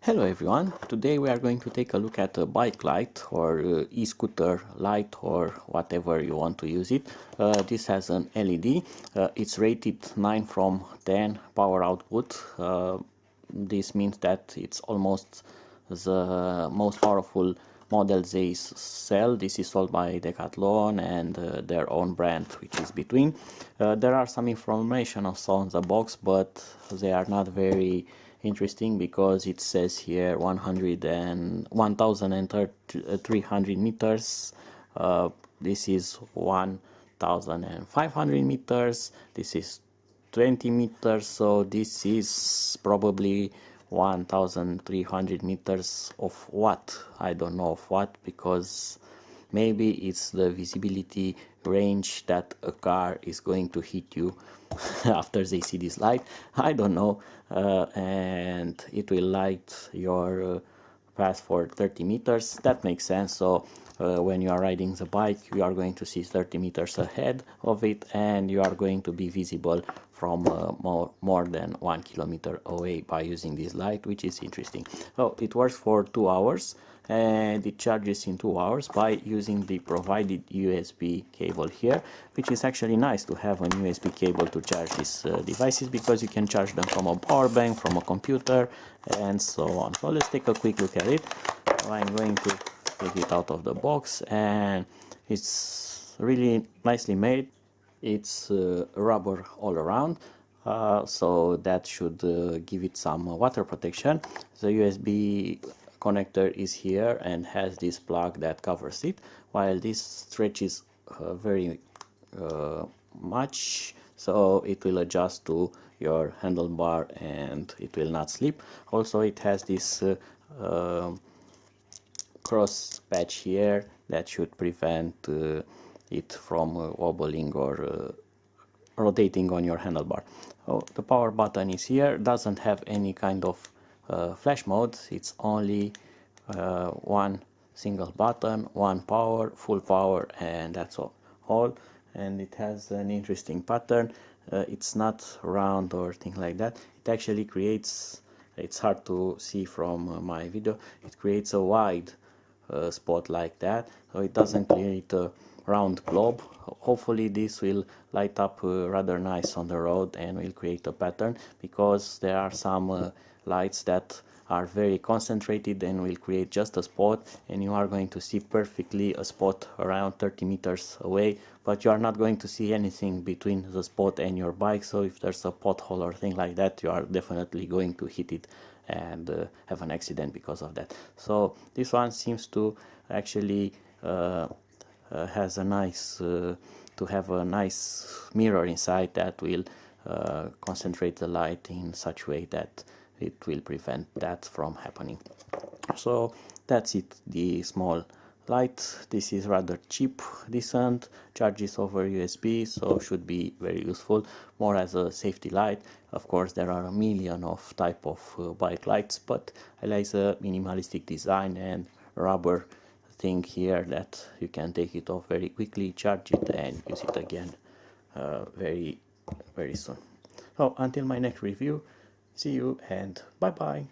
Hello everyone, today we are going to take a look at a bike light or e-scooter light or whatever you want to use it. This has an LED, it's rated 9 from 10 power output. This means that it's almost the most powerful model they sell. This is sold by Decathlon and their own brand, which is B'TWIN. There are some information also on the box, but they are not very interesting because it says here 1300 meters. This is 1500 meters. This is 20 meters, so this is probably 1300 meters of what? I don't know of what, because maybe it's the visibility range that a car is going to hit you after they see this light. I don't know. And it will light your path for 30 meters. That makes sense. So when you are riding the bike, you are going to see 30 meters ahead of it, and you are going to be visible from more than 1 kilometer away by using this light, which is interesting. So it works for 2 hours and it charges in 2 hours by using the provided USB cable here, which is actually nice to have a USB cable to charge these devices, because you can charge them from a power bank, from a computer, and so on. So let's take a quick look at it. I'm going to take it out of the box, and it's really nicely made. It's rubber all around, so that should give it some water protection. The USB connector is here and has this plug that covers it, while this stretches very much, so it will adjust to your handlebar and it will not slip. Also, it has this cross patch here that should prevent it from wobbling or rotating on your handlebar. So the power button is here. Doesn't have any kind of flash mode. It's only one single button, one power, full power, and that's all. And it has an interesting pattern. It's not round or thing like that. It actually creates, it's hard to see from my video, it creates a wide spot like that, so it doesn't create a round globe. Hopefully this will light up rather nice on the road and will create a pattern, because there are some lights that are very concentrated and will create just a spot, and you are going to see perfectly a spot around 30 meters away, but you are not going to see anything between the spot and your bike. So if there's a pothole or thing like that, you are definitely going to hit it and have an accident because of that. So this one seems to actually has a nice to have a nice mirror inside that will concentrate the light in such way that it will prevent that from happening. So that's it, the small light. This is rather cheap, decent, charges over USB, so should be very useful, more as a safety light. Of course, there are a million of type of bike lights, but I like the minimalistic design and rubber thing here that you can take it off very quickly, charge it, and use it again very soon. So until my next review, see you and bye bye.